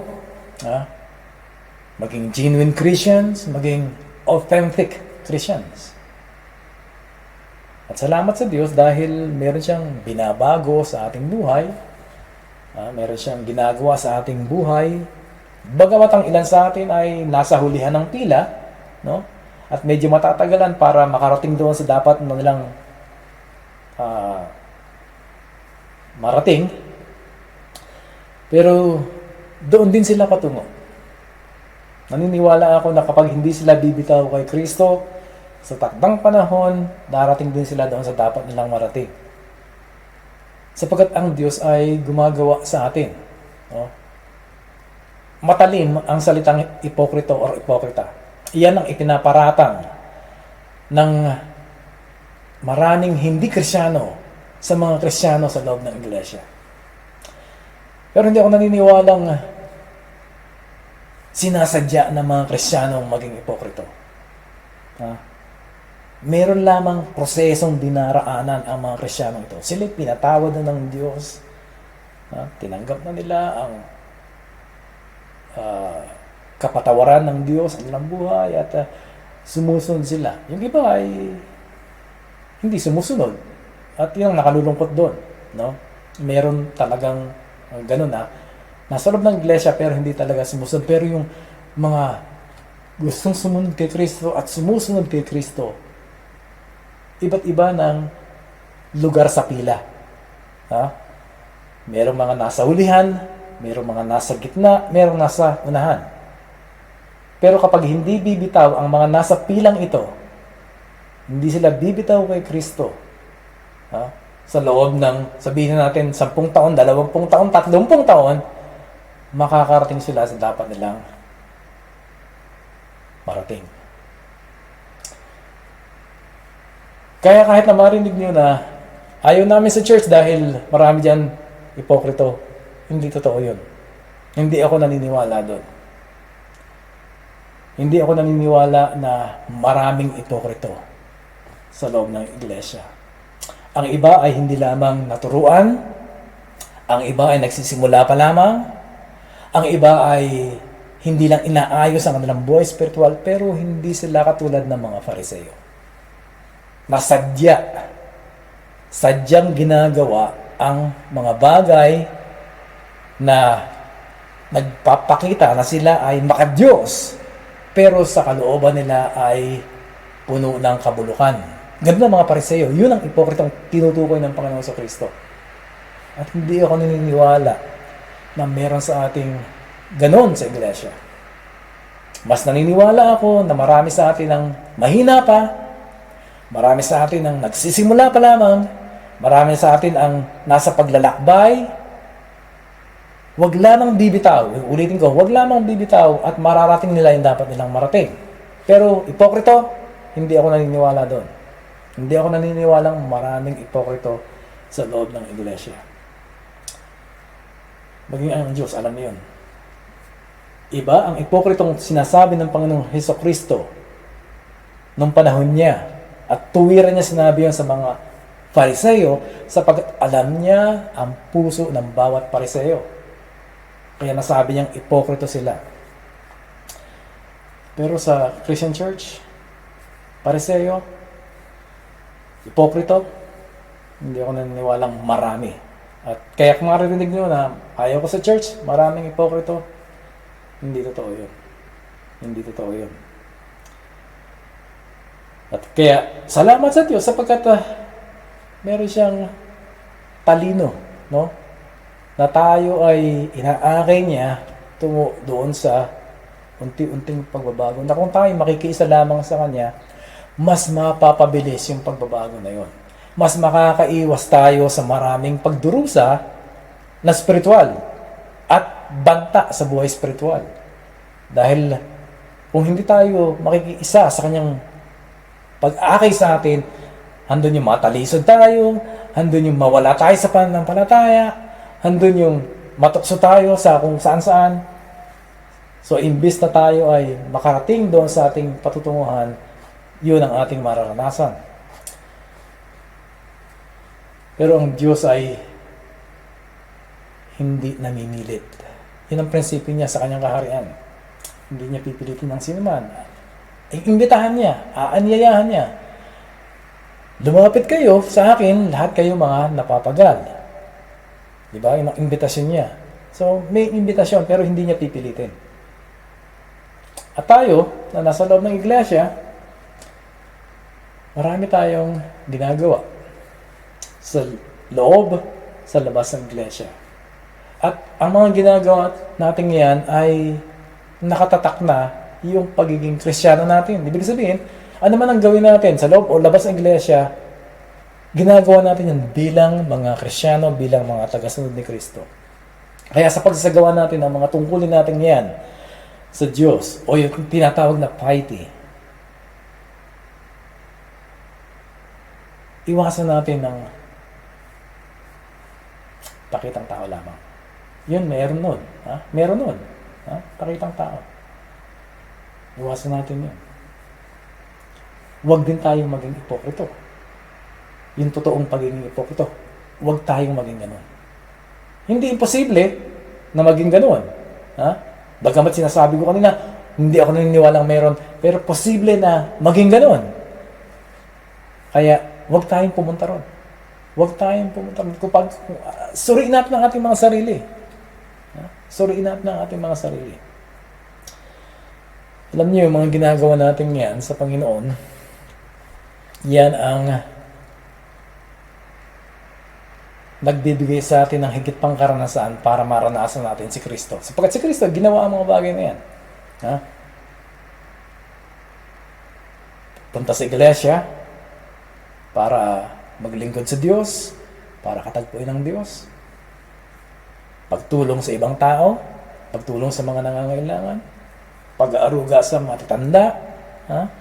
maging genuine Christians, maging authentic Christians. At salamat sa Diyos dahil meron siyang binabago sa ating buhay, meron siyang ginagawa sa ating buhay, bagamat ang ilan sa atin ay nasa hulihan ng pila, no? At medyo matatagalan para makarating doon sa dapat na nilang marating. Pero doon din sila patungo. Naniniwala ako na kapag hindi sila bibitaw kay Kristo, sa takdang panahon, darating din sila doon sa dapat nilang marating. Sapagkat ang Diyos ay gumagawa sa atin. No? Matalim ang salitang ipokrito o ipokrita. Iyan ang ipinaparatang ng maraming hindi Krisyano sa mga Krisyano sa loob ng iglesia. Pero hindi ako naniniwalang sinasadya ng mga Kristiyanong maging ipokrito. Meron lamang prosesong dinaraanan ang mga Kristiyanong ito. Sila pinatawad na ng Diyos. Tinanggap na nila ang kapatawaran ng Diyos ang nilang buhay at sumusunod sila. Yung iba ay hindi sumusunod. At yung nakalulungkot doon. No? Meron talagang ganun nasa loob ng iglesia pero hindi talaga sumusunod. Pero yung mga gustong sumunod kay Kristo at sumusunod kay Kristo, iba't iba ng lugar sa pila. Merong mga nasa hulihan, merong mga nasa gitna, merong nasa unahan. Pero kapag hindi bibitaw ang mga nasa pilang ito, hindi sila bibitaw kay Kristo, sa loob ng, sabihin natin, 10 taon, 20 taon, 30 taon, makakarating sila sa dapat nilang marating. Kaya kahit na marinig nyo na ayaw namin sa church dahil marami dyan ipokrito, hindi totoo yun. Hindi ako naniniwala doon. Hindi ako naniniwala na maraming ipokrito sa loob ng iglesia. Ang iba ay hindi lamang naturuan, ang iba ay nagsisimula pa lamang, ang iba ay hindi lang inaayos ang kanilang buhay spiritual, pero hindi sila katulad ng mga Fariseo. Sadyang ginagawa ang mga bagay na nagpapakita na sila ay makadiyos, pero sa kalooban nila ay puno ng kabulukan. Ganun ang mga Pariseo. Yun ang ipokritong tinutukoy ng Panginoon sa Kristo. At hindi ako naniniwala na meron sa ating ganon sa iglesia. Mas naniniwala ako na marami sa atin ang mahina pa, marami sa atin ang nagsisimula pa lamang, marami sa atin ang nasa paglalakbay. Huwag lamang bibitaw. Ulitin ko, huwag lamang bibitaw at mararating nila yung dapat nilang marating. Pero ipokrito, hindi ako naniniwala doon. Hindi ako naniniwalang maraming ipokrito sa loob ng iglesia. Maging ang Diyos, alam niyo yun. Iba ang ipokritong sinasabi ng Panginoong Hesukristo nung panahon niya. At tuwiran niya sinabi yun sa mga Pariseo sapagkat alam niya ang puso ng bawat Pariseo. Kaya nasabi niyang ipokrito sila. Pero sa Christian Church, Pariseo, ipokrito, hindi ako naniniwalang marami. At kaya kung maririnig niyo na ayaw ko sa church, maraming ipokrito, hindi totoo yun. Hindi totoo yun. At kaya, salamat sa Diyos sapagkat meron siyang talino, no? Na tayo ay inaakay niya tungo doon sa unti-unting pagbabago. Na kung tayo makikiisa lamang sa Kanya, mas mapapabilis yung pagbabago na yon. Mas makakaiwas tayo sa maraming pagdurusa na spiritual at banta sa buhay spiritual. Dahil kung hindi tayo makikiisa sa Kanyang pag-akay sa atin, handun yung matalisod tayo, handun yung mawala tayo sa pananampalataya, handun yung matukso tayo sa kung saan-saan. So, imbis na tayo ay makarating doon sa ating patutunguhan, yun ang ating mararanasan. Pero ang Diyos ay hindi namimilit. Yun ang prinsipyo niya sa Kanyang kaharian. Hindi niya pipilitin ng sinuman. Iimbitahan niya, aanyayahan niya. Lumapit kayo sa akin, lahat kayo mga napapagal. Di ba? Yung imbitasyon niya. So, may imbitasyon pero hindi niya pipilitin. At tayo, na nasa loob ng iglesia, marami tayong ginagawa sa loob, sa labas ng iglesia. At ang mga ginagawa natin yan ay nakatatak na yung pagiging Kristiyano natin. Ibig sabihin, ano man ang gawin natin sa loob o labas ng iglesia, ginagawa natin yan bilang mga Kristiyano, bilang mga tagasunod ni Kristo. Kaya sa pagsasagawa natin ng mga tungkulin natin yan sa Diyos o yung tinatawag na piety, iwasan natin ng pakitang tao lamang. Yun, meron nun. Ha? Meron nun. Ha? Pakitang tao. Iwasan natin yun. Huwag din tayong maging ipokrito. Yung totoong pagiging ipokrito. Huwag tayong maging ganun. Hindi imposible na maging ganun. Ha? Bagamat sinasabi ko kanina, hindi ako naniniwalang meron, pero posible na maging ganun. Kaya, huwag tayong pumunta ron. Huwag tayong pumunta ron. Suriin natin ang ating mga sarili. Ha? Suriin natin ang ating mga sarili. Alam niyo, yung mga ginagawa natin yan sa Panginoon, yan ang nagbibigay sa atin ng higit pang karanasan para maranasan natin si Kristo. Sapagkat si Kristo, ginawa ang mga bagay na yan. Ha? Punta sa iglesia para maglingkod sa Diyos, para katagpuin ng Diyos. Pagtulong sa ibang tao, pagtulong sa mga nangangailangan, pag-aaruga sa matatanda, ha?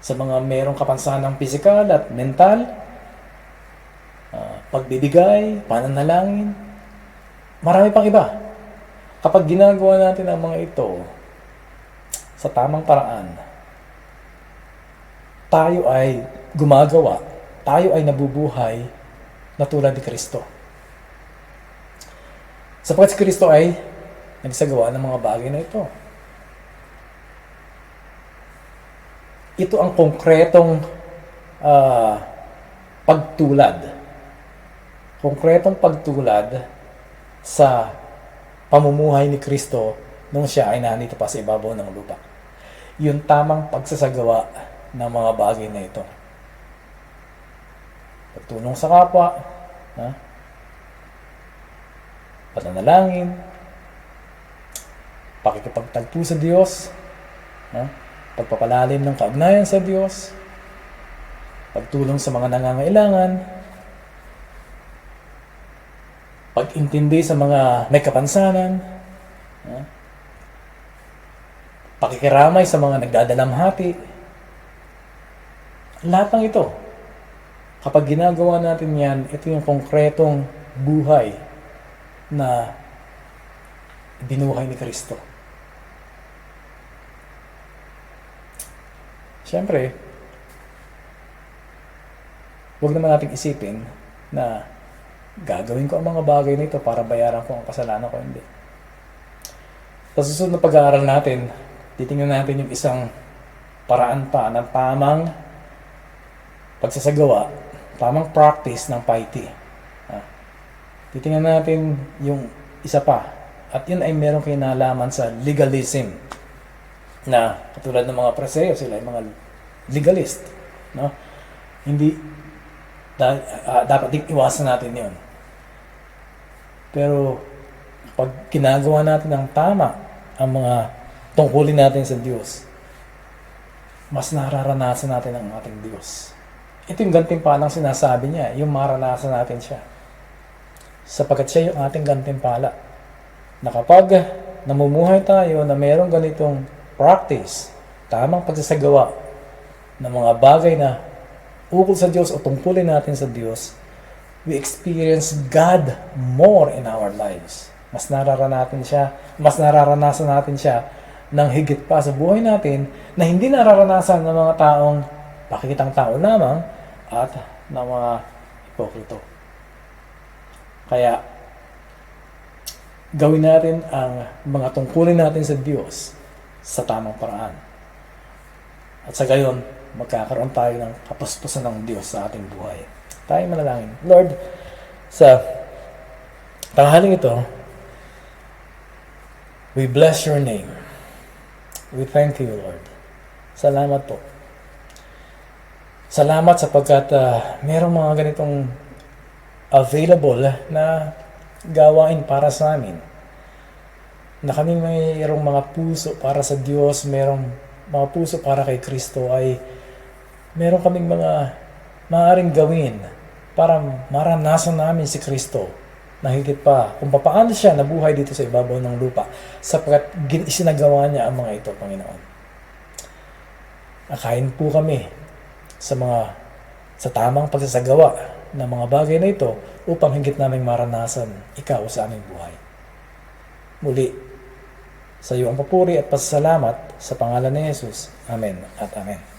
Sa mga mayroong kapansanan pisikal at mental, pagbibigay, pananalangin, marami pang iba. Kapag ginagawa natin ang mga ito sa tamang paraan, tayo ay gumagawa, tayo ay nabubuhay na tulad ni Kristo. Sapagkat si Kristo ay nagsagawa ng mga bagay na ito. Ito ang konkretong pagtulad. Konkretong pagtulad sa pamumuhay ni Kristo nung siya ay nanito pa sa ibabaw ng lupa. Yung tamang pagsasagawa ng mga bagay na ito. pagtulong sa kapwa, ha? Pananalangin, pakikipagtagpo sa Diyos, ha? Pagpapalalim ng kaugnayan sa Diyos, pagtulong sa mga nangangailangan, pag-intindi sa mga may kapansanan, ha? Pakikiramay sa mga nagdadalamhati. Lahat ng ito, kapag ginagawa natin yan, ito yung konkretong buhay na binuhay ni Kristo. Siyempre, huwag naman nating isipin na gagawin ko ang mga bagay nito para bayaran ko ang kasalanan ko. Hindi. Sa susunod na pag-aaral natin, titingnan natin yung isang paraan pa ng tamang pagsasagawa, tamang practice ng piety. Titingnan natin yung isa pa. At yun ay merong kinalaman sa legalism. Na katulad ng mga Preseo, sila ay mga legalist. No? Hindi, dapat din iwasan natin yun. Pero, pag ginagawa natin ng tama ang mga tungkulin natin sa Diyos, mas nararanasan natin ang ating Diyos. Ito yung gantimpalang sinasabi niya, yung maranasan natin siya. Sapagkat siya yung ating gantimpala. Na kapag namumuhay tayo na mayroong ganitong practice, tamang pagsasagawa ng mga bagay na ukol sa Diyos o tungkulin natin sa Diyos, we experience God more in our lives. Mas nararanasan natin siya ng higit pa sa buhay natin na hindi nararanasan ng mga taong pakikitang tao lamang at ng mga hipokrito. Kaya, gawin natin ang mga tungkulin natin sa Diyos sa tamang paraan. At sa gayon, magkakaroon tayo ng kapuspusan ng Diyos sa ating buhay. Tayo manalangin. Lord, sa tanghaling ito, we bless your name. We thank you, Lord. Salamat po. Salamat sapagkat merong mga ganitong available na gawain para sa amin. Na kami mayroong mga puso para sa Diyos, mayroong mga puso para kay Kristo, ay meron kaming mga maaaring gawin para maranasan namin si Kristo na higit pa kung paano siya nabuhay dito sa ibabaw ng lupa sapagkat isinagawa niya ang mga ito, Panginoon. Akain po kami sa tamang pagsasagawa ng mga bagay na ito upang higit naming maranasan ikaw sa aming buhay. Muli, sa iyo ang papuri at pasasalamat sa pangalan ni Jesus. Amen at amen.